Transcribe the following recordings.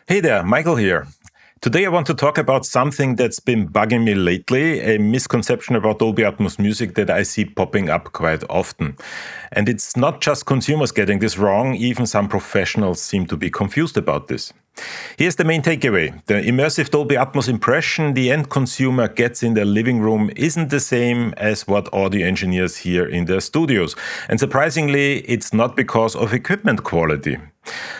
Hey there, Michael here. Today I want to talk about something that's been bugging me lately, a misconception about Dolby Atmos music that I see popping up quite often. And it's not just consumers getting this wrong, even some professionals seem to be confused about this. Here's the main takeaway. The immersive Dolby Atmos impression the end consumer gets in their living room isn't the same as what audio engineers hear in their studios. And surprisingly, it's not because of equipment quality.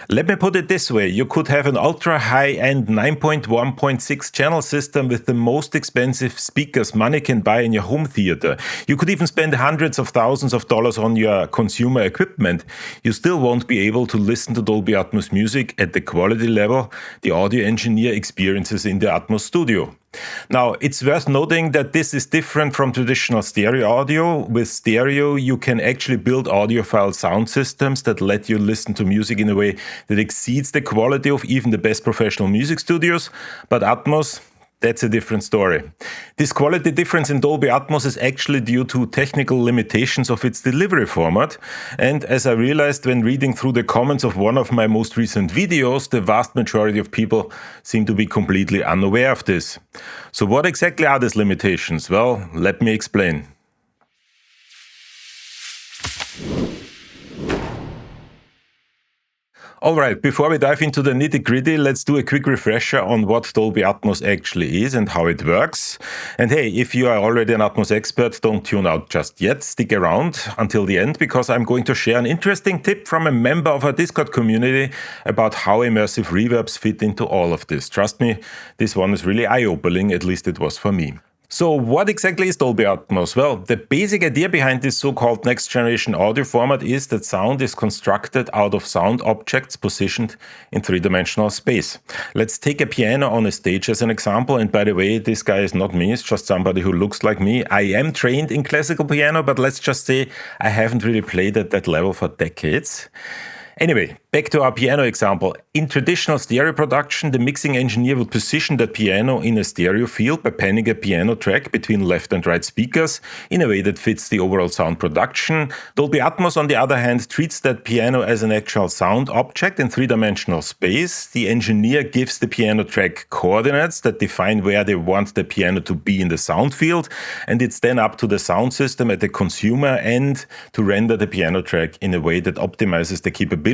Let me put it this way. You could have an ultra-high-end 9.1.6 channel system with the most expensive speakers money can buy in your home theater. You could even spend hundreds of thousands of dollars on your consumer equipment. You still won't be able to listen to Dolby Atmos music at the quality level the audio engineer experiences in the Atmos studio. Now, it's worth noting that this is different from traditional stereo audio. With stereo, you can actually build audiophile sound systems that let you listen to music in a way that exceeds the quality of even the best professional music studios. But Atmos, that's a different story. This quality difference in Dolby Atmos is actually due to technical limitations of its delivery format. And as I realized when reading through the comments of one of my most recent videos, the vast majority of people seem to be completely unaware of this. So what exactly are these limitations? Well, let me explain. Alright, before we dive into the nitty-gritty, let's do a quick refresher on what Dolby Atmos actually is and how it works. And hey, if you are already an Atmos expert, don't tune out just yet. Stick around until the end because I'm going to share an interesting tip from a member of our Discord community about how immersive reverbs fit into all of this. Trust me, this one is really eye-opening, at least it was for me. So what exactly is Dolby Atmos? Well, the basic idea behind this so-called next-generation audio format is that sound is constructed out of sound objects positioned in three-dimensional space. Let's take a piano on a stage as an example. And by the way, this guy is not me, it's just somebody who looks like me. I am trained in classical piano, but let's just say I haven't really played at that level for decades. Anyway, back to our piano example. In traditional stereo production, the mixing engineer would position that piano in a stereo field by panning a piano track between left and right speakers in a way that fits the overall sound production. Dolby Atmos, on the other hand, treats that piano as an actual sound object in three-dimensional space. The engineer gives the piano track coordinates that define where they want the piano to be in the sound field, and it's then up to the sound system at the consumer end to render the piano track in a way that optimizes the capabilities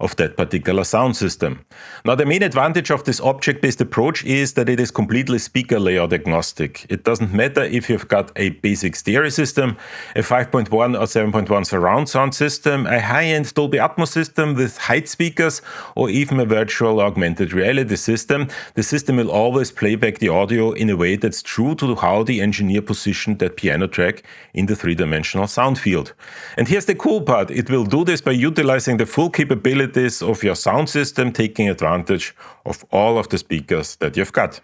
of that particular sound system. Now, the main advantage of this object-based approach is that it is completely speaker layout agnostic. It doesn't matter if you've got a basic stereo system, a 5.1 or 7.1 surround sound system, a high-end Dolby Atmos system with height speakers, or even a virtual augmented reality system. The system will always play back the audio in a way that's true to how the engineer positioned that piano track in the three-dimensional sound field. And here's the cool part. It will do this by utilizing the full capabilities of your sound system, taking advantage of all of the speakers that you've got.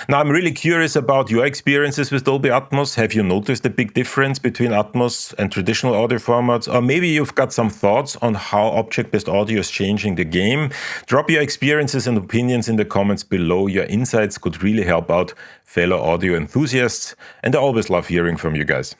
Now, I'm really curious about your experiences with Dolby Atmos. Have you noticed a big difference between Atmos and traditional audio formats? Or maybe you've got some thoughts on how object-based audio is changing the game. Drop your experiences and opinions in the comments below. Your insights could really help out fellow audio enthusiasts, and I always love hearing from you guys.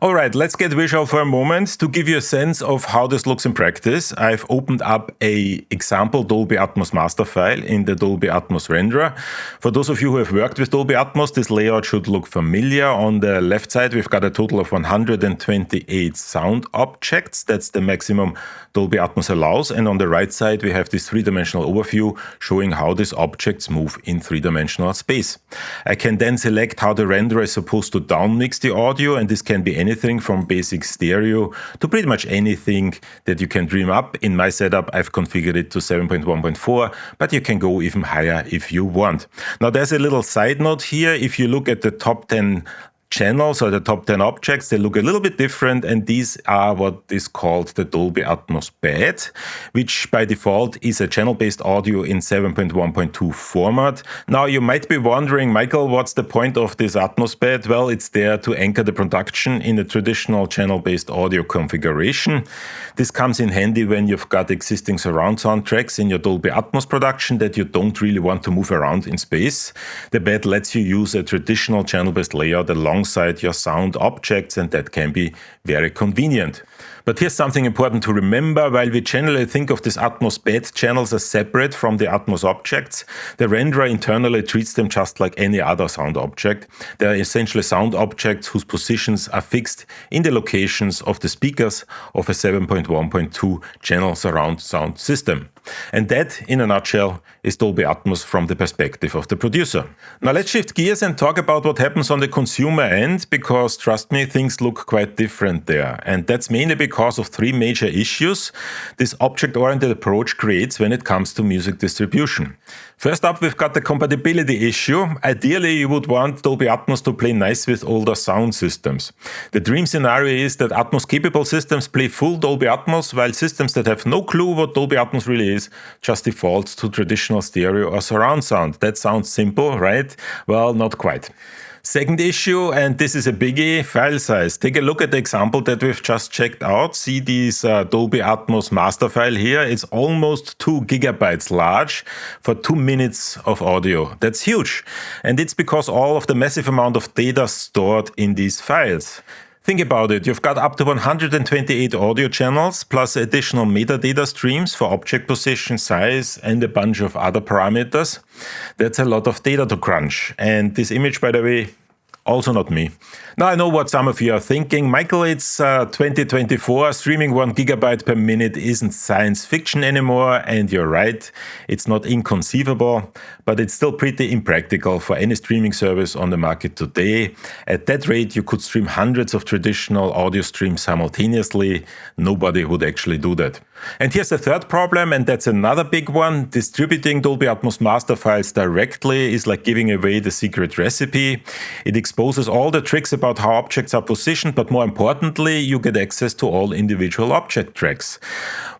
All right, let's get visual for a moment. To give you a sense of how this looks in practice, I've opened up an example Dolby Atmos master file in the Dolby Atmos renderer. For those of you who have worked with Dolby Atmos, this layout should look familiar. On the left side, we've got a total of 128 sound objects. That's the maximum Dolby Atmos allows. And on the right side, we have this three-dimensional overview showing how these objects move in three-dimensional space. I can then select how the renderer is supposed to downmix the audio, and this can be anything from basic stereo to pretty much anything that you can dream up. In my setup, I've configured it to 7.1.4, but you can go even higher if you want. Now, there's a little side note here. If you look at the top 10 channels or the top 10 objects, they look a little bit different, and these are what is called the Dolby Atmos bed, which by default is a channel-based audio in 7.1.2 format. Now, you might be wondering, Michael, what's the point of this Atmos bed? Well, it's there to anchor the production in a traditional channel-based audio configuration. This comes in handy when you've got existing surround sound tracks in your Dolby Atmos production that you don't really want to move around in space. The bed lets you use a traditional channel-based layout alongside your sound objects, and that can be very convenient. But here's something important to remember. While we generally think of these Atmos bed channels as separate from the Atmos objects, the renderer internally treats them just like any other sound object. They are essentially sound objects whose positions are fixed in the locations of the speakers of a 7.1.2 channel surround sound system. And that, in a nutshell, is Dolby Atmos from the perspective of the producer. Now let's shift gears and talk about what happens on the consumer end, because trust me, things look quite different there. And that's mainly because of three major issues this object-oriented approach creates when it comes to music distribution. First up, we've got the compatibility issue. Ideally, you would want Dolby Atmos to play nice with older sound systems. The dream scenario is that Atmos-capable systems play full Dolby Atmos, while systems that have no clue what Dolby Atmos really is just default to traditional stereo or surround sound. That sounds simple, right? Well, not quite. Second issue, and this is a biggie, file size. Take a look at the example that we've just checked out. See this Dolby Atmos master file here. It's almost 2 gigabytes large for 2 minutes of audio. That's huge. And it's because all of the massive amount of data stored in these files. Think about it, you've got up to 128 audio channels plus additional metadata streams for object position, size, and a bunch of other parameters. That's a lot of data to crunch. And this image, by the way, also not me. Now I know what some of you are thinking. Michael, it's 2024, streaming 1 gigabyte per minute isn't science fiction anymore, and you're right, it's not inconceivable, but it's still pretty impractical for any streaming service on the market today. At that rate, you could stream hundreds of traditional audio streams simultaneously. Nobody would actually do that. And here's the third problem, and that's another big one. Distributing Dolby Atmos master files directly is like giving away the secret recipe. It exposes all the tricks about how objects are positioned, but more importantly, you get access to all individual object tracks.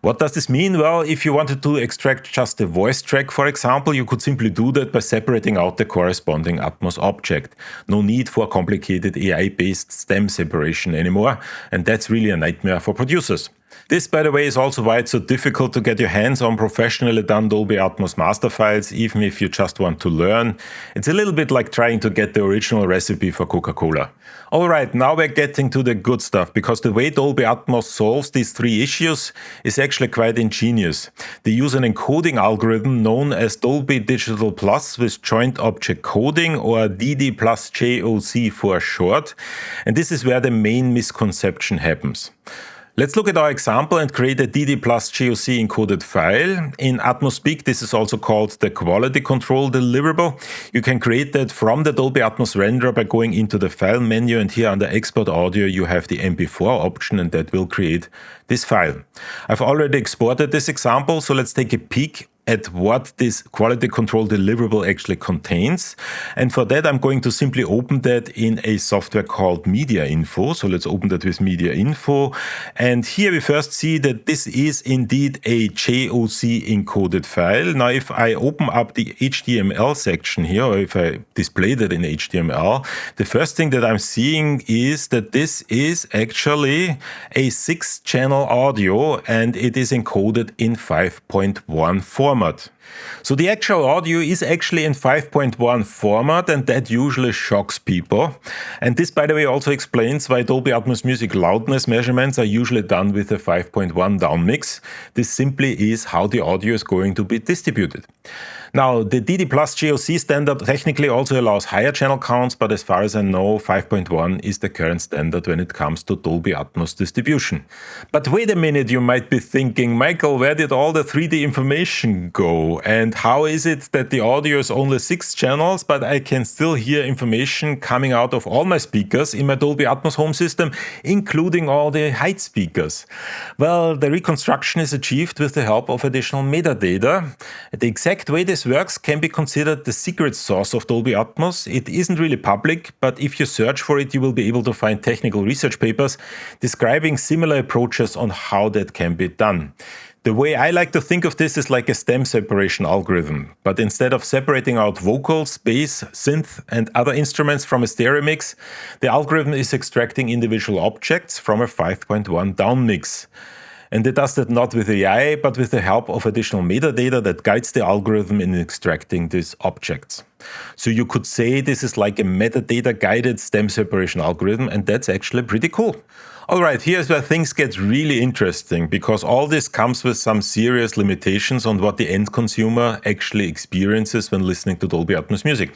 What does this mean? Well, if you wanted to extract just a voice track, for example, you could simply do that by separating out the corresponding Atmos object. No need for complicated AI-based stem separation anymore, and that's really a nightmare for producers. This, by the way, is also why it's so difficult to get your hands on professionally done Dolby Atmos master files, even if you just want to learn. It's a little bit like trying to get the original recipe for Coca-Cola. Alright, now we're getting to the good stuff, because the way Dolby Atmos solves these three issues is actually quite ingenious. They use an encoding algorithm known as Dolby Digital Plus with Joint Object Coding, or DD plus JOC for short, and this is where the main misconception happens. Let's look at our example and create a DD plus JOC encoded file. In Atmos Speak, this is also called the quality control deliverable. You can create that from the Dolby Atmos renderer by going into the file menu, and here under export audio you have the MP4 option, and that will create this file. I've already exported this example, so let's take a peek at what this quality control deliverable actually contains. And for that, I'm going to simply open that in a software called Media Info. So let's open that with Media Info. And here we first see that this is indeed a JOC encoded file. Now, if I open up the HTML section here, or if I display that in HTML, the first thing that I'm seeing is that this is actually a 6-channel audio, and it is encoded in 5.1 format. So the actual audio is actually in 5.1 format, and that usually shocks people. And this, by the way, also explains why Dolby Atmos music loudness measurements are usually done with a 5.1 downmix. This simply is how the audio is going to be distributed. Now, the DD plus JOC standard technically also allows higher channel counts, but as far as I know, 5.1 is the current standard when it comes to Dolby Atmos distribution. But wait a minute, you might be thinking, Michael, where did all the 3D information go? And how is it that the audio is only 6 channels, but I can still hear information coming out of all my speakers in my Dolby Atmos home system, including all the height speakers? Well, the reconstruction is achieved with the help of additional metadata. The exact way this works can be considered the secret sauce of Dolby Atmos. It isn't really public, but if you search for it, you will be able to find technical research papers describing similar approaches on how that can be done. The way I like to think of this is like a stem separation algorithm, but instead of separating out vocals, bass, synth, and other instruments from a stereo mix, the algorithm is extracting individual objects from a 5.1 downmix. And it does that not with AI, but with the help of additional metadata that guides the algorithm in extracting these objects. So you could say this is like a metadata-guided stem separation algorithm, and that's actually pretty cool. All right, here's where things get really interesting, because all this comes with some serious limitations on what the end consumer actually experiences when listening to Dolby Atmos music.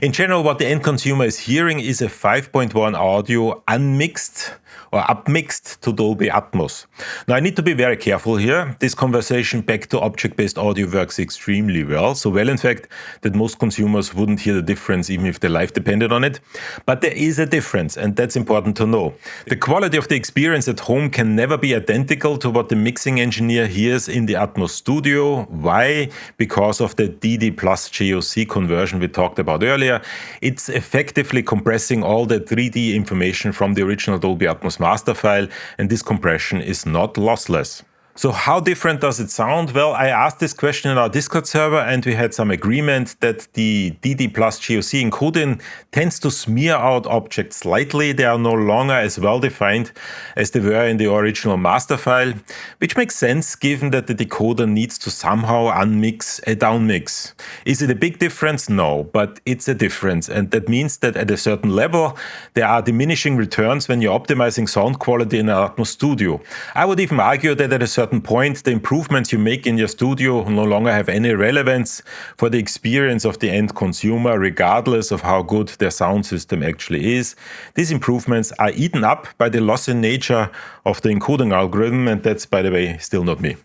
In general, what the end consumer is hearing is a 5.1 audio unmixed or upmixed to Dolby Atmos. Now, I need to be very careful here. This conversation back to object-based audio works extremely well. So well, in fact, that most consumers wouldn't hear the difference even if their life depended on it. But there is a difference, and that's important to know. The quality of the experience at home can never be identical to what the mixing engineer hears in the Atmos studio. Why? Because of the DD plus JOC conversion we talked about earlier. It's effectively compressing all the 3D information from the original Dolby Atmos master file, and this compression is not lossless. So how different does it sound? Well, I asked this question in our Discord server, and we had some agreement that the DD plus JOC encoding tends to smear out objects slightly. They are no longer as well defined as they were in the original master file, which makes sense given that the decoder needs to somehow unmix a downmix. Is it a big difference? No, but it's a difference. And that means that at a certain level, there are diminishing returns when you're optimizing sound quality in an Atmos studio. I would even argue that at a certain point, the improvements you make in your studio no longer have any relevance for the experience of the end consumer, regardless of how good their sound system actually is. These improvements are eaten up by the lossy nature of the encoding algorithm, and that's, by the way, still not me.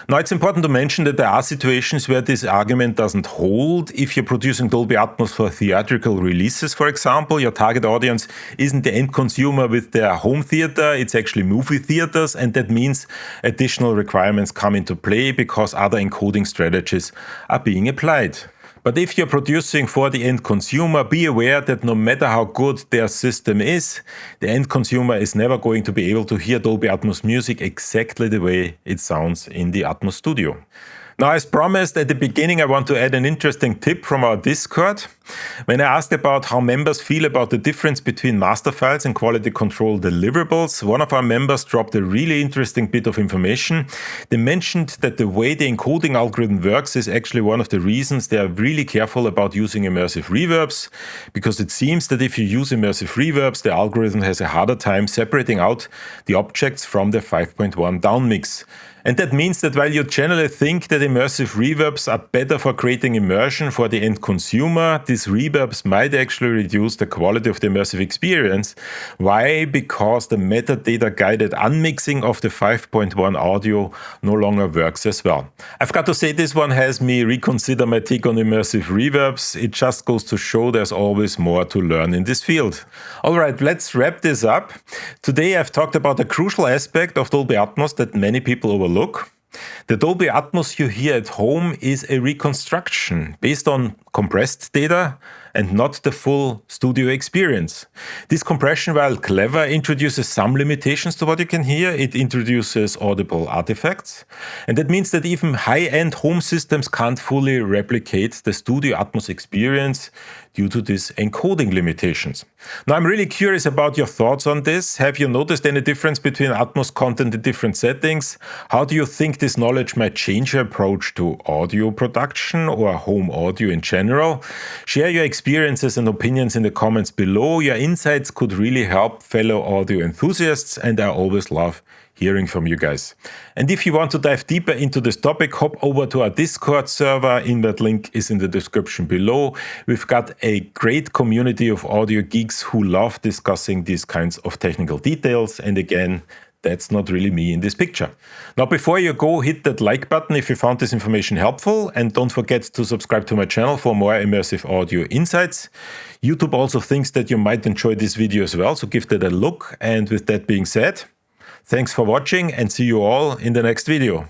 Now, it's important to mention that there are situations where this argument doesn't hold. If you're producing Dolby Atmos for theatrical releases, for example, your target audience isn't the end consumer with their home theater, it's actually movie theaters, and that means additional requirements come into play because other encoding strategies are being applied. But if you're producing for the end consumer, be aware that no matter how good their system is, the end consumer is never going to be able to hear Dolby Atmos music exactly the way it sounds in the Atmos studio. Now, as promised at the beginning, I want to add an interesting tip from our Discord. When I asked about how members feel about the difference between master files and quality control deliverables, one of our members dropped a really interesting bit of information. They mentioned that the way the encoding algorithm works is actually one of the reasons they are really careful about using immersive reverbs, because it seems that if you use immersive reverbs, the algorithm has a harder time separating out the objects from the 5.1 downmix. And that means that while you generally think that immersive reverbs are better for creating immersion for the end consumer, these reverbs might actually reduce the quality of the immersive experience. Why? Because the metadata-guided unmixing of the 5.1 audio no longer works as well. I've got to say, this one has me reconsider my take on immersive reverbs. It just goes to show there's always more to learn in this field. All right, let's wrap this up. Today I've talked about a crucial aspect of Dolby Atmos that many people overlook. The Dolby Atmos you hear at home is a reconstruction based on compressed data and not the full studio experience. This compression, while clever, introduces some limitations to what you can hear. It introduces audible artifacts, and that means that even high-end home systems can't fully replicate the studio Atmos experience due to these encoding limitations. Now, I'm really curious about your thoughts on this. Have you noticed any difference between Atmos content in different settings? How do you think this knowledge might change your approach to audio production or home audio in general? Share your experiences and opinions in the comments below. Your insights could really help fellow audio enthusiasts, and I always love hearing from you guys. And if you want to dive deeper into this topic, hop over to our Discord server. That link is in the description below. We've got a great community of audio geeks who love discussing these kinds of technical details. And again, that's not really me in this picture. Now, before you go, hit that like button if you found this information helpful, and don't forget to subscribe to my channel for more immersive audio insights. YouTube also thinks that you might enjoy this video as well, so give that a look. And with that being said, thanks for watching, and see you all in the next video.